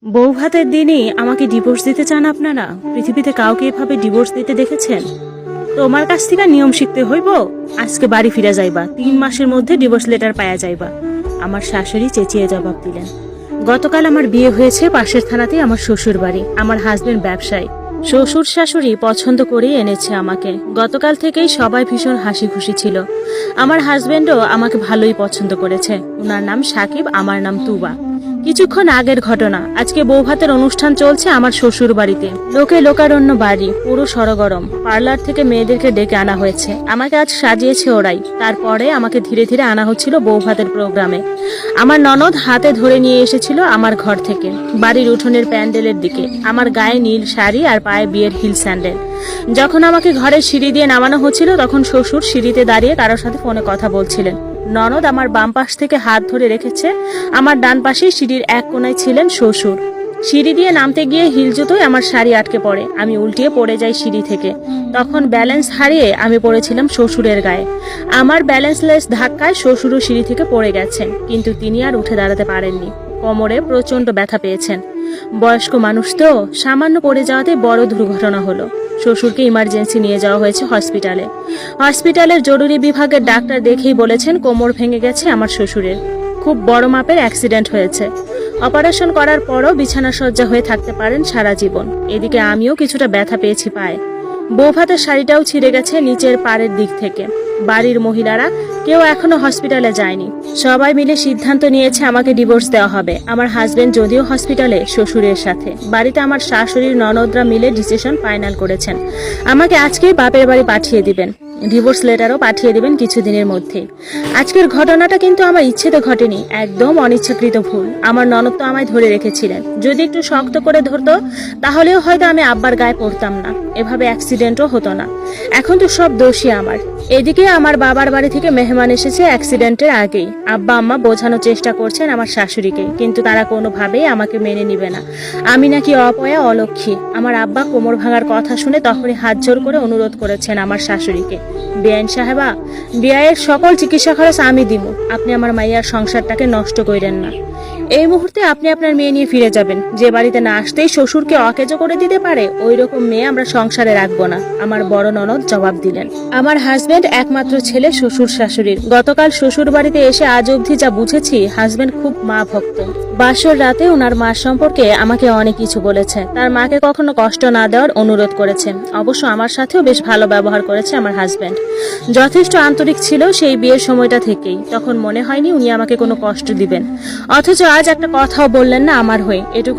বউ ভাতের দিনই আমাকে ডিভোর্স দিতে চান আপনারা? পৃথিবীতে কাউকে এভাবে ডিভোর্স দিতে দেখেছেন? তোমার কাছ থেকে নিয়ম শিখতে হইব। আজকে বাড়ি ফিরে যাইবা, 3 মাসের মধ্যে ডিভোর্স লেটার পাওয়া যাইবা। আমার শাশুড়ি চেঁচিয়ে জবাব দিলেন। গতকাল আমার বিয়ে হয়েছে পাশের থানাতেই আমার শ্বশুর বাড়ি। আমার হাজবেন্ড ব্যবসায়ী। শ্বশুর শাশুড়ি পছন্দ করেই এনেছে আমাকে। গতকাল থেকেই সবাই ভীষণ হাসি খুশি ছিল। আমার হাজবেন্ডও আমাকে ভালোই পছন্দ করেছে। ওনার নাম সাকিব, আমার নাম তুবা। কিছুক্ষণ আগের ঘটনা। আজকে বৌভাতের অনুষ্ঠান চলছে আমার শ্বশুর বাড়িতে। লোকে লোকারণ্য বাড়ি, পুরো সরগরম। পার্লার থেকে মেয়েদেরকে ডেকে আনা হয়েছে। আমাকে আজ সাজিয়েছে ওরাই। তারপরে আমাকে ধীরে ধীরে আনা হচ্ছিল বৌভাতের প্রোগ্রামে। আমার ননদ হাতে ধরে নিয়ে এসেছিল আমার ঘর থেকে বাড়ির উঠোনের প্যান্ডেলের দিকে। আমার গায়ে নীল শাড়ি আর পায়ে বিয়ের হিল স্যান্ডেল। যখন আমাকে ঘরের সিঁড়ি দিয়ে নামানো হচ্ছিল তখন শ্বশুর সিঁড়িতে দাঁড়িয়ে কারোর সাথে ফোনে কথা বলছিলেন। ননদ আমার বাম পাশ থেকে হাত ধরে রেখেছে। আমার ডান পাশে সিঁড়ির এক কোণায় ছিলেন শ্বশুর। সিঁড়ি দিয়ে নামতে গিয়ে হিল জুতোয় আমার শাড়ি আটকে পড়ে। আমি উল্টিয়ে পড়ে যাই সিঁড়ি থেকে। তখন ব্যালেন্স হারিয়ে আমি পড়েছিলাম শ্বশুরের গায়ে। আমার ব্যালেন্সলেস ধাক্কায় শ্বশুরও সিঁড়ি থেকে পড়ে গেছেন, কিন্তু তিনি আর উঠে দাঁড়াতে পারেননি। কোমরে প্রচন্ড ব্যথা পেয়েছেন। বয়স্ক মানুষ তো, সামান্য পড়ে যাওয়াতে বড় দুর্ঘটনা হলো। শ্বশুরকে ইমার্জেন্সি নিয়ে যাওয়া হয়েছে হসপিটালে। হসপিটালের জরুরি বিভাগের ডাক্তার দেখেই বলেছেন কোমর ভেঙে গেছে আমার শ্বশুরের। খুব বড় মাপের অ্যাক্সিডেন্ট হয়েছে। অপারেশন করার পরও বিছানা সজ্জা হয়ে থাকতে পারেন সারা জীবন। এদিকে আমিও কিছুটা ব্যথা পেয়েছি পায়ে। বৌভাতের শাড়িটাও ছিঁড়ে গেছে নিচের পাড়ের দিক থেকে। বাড়ির মহিলারা কেউ এখনো হসপিটালে যায়নি। সবাই মিলে সিদ্ধান্ত নিয়েছে আমাকে ডিভোর্স দেওয়া হবে। আমার হাজবেন্ড যদিও হসপিটালে শ্বশুরের সাথে, বাড়িতে আমার শাশুড়ির ননদরা মিলে ডিসিশন ফাইনাল করেছেন। আমাকে আজকেই বাপের বাড়ি পাঠিয়ে দিবেন। ডিভোর্স লেটারও পাঠিয়ে দিবেন কিছুদিনের মধ্যেই। আজকের ঘটনাটা কিন্তু আমার ইচ্ছেতে ঘটেনি, একদম অনিচ্ছাকৃত ভুল। আমার ননদ তো আমায় ধরে রেখেছিলেন। যদি একটু শক্ত করে ধরতো তাহলেও হয়তো আমি আব্বার গায়ে পড়তাম না, এভাবে অ্যাক্সিডেন্টও হতো না। এখন তো সব দোষী আমার। এদিকে আমার বাবার বাড়ি থেকে মেহমান এসেছে অ্যাক্সিডেন্টের আগেই। আব্বা আম্মা বোঝানোর চেষ্টা করছেন আমার শাশুড়িকে, কিন্তু তারা কোনোভাবেই আমাকে মেনে নিবে না। আমি নাকি অপয়া, অলক্ষী। আমার আব্বা কোমর ভাঙার কথা শুনে তখনই হাত জোর করে অনুরোধ করেছেন আমার শাশুড়িকে, বেআইন সাহেবা, বিয়ের সকল চিকিৎসা খরচ আমি দিব। আপনি আমার মাইয়ার সংসারটাকে নষ্ট করেন না। এই মুহূর্তে আপনি আপনার মেয়ে নিয়ে ফিরে যাবেন। যে বাড়িতে না আসতেই শ্বশুরকে অকেজো করে দিতে পারে, ওই রকম মেয়ে আমরা সংসারে রাখবো না, আমার বড় ননদ জবাব দিলেন। আমার হাজবেন্ড একমাত্র ছেলে শ্বশুর শাশুড়ির। গতকাল শ্বশুর বাড়িতে এসে আজ অবধি যা বুঝেছি, হাজবেন্ড খুব মা ভক্ত। বাসর রাতে ওনার মা সম্পর্কে আমাকে অনেক কিছু বলেছে। তার মাকে কখনো কষ্ট না দেওয়ার অনুরোধ করেছে। অবশ্য আমার সাথেও বেশ ভালো ব্যবহার করেছে আমার হাজবেন্ড। যথেষ্ট আন্তরিক ছিল সেই বিয়ের সময়টা থেকেই। তখন মনে হয়নি উনি আমাকে কোনো কষ্ট দিবেন। অথচ আজ একটা কথাও বললেন না আমার হয়ে। এটুকু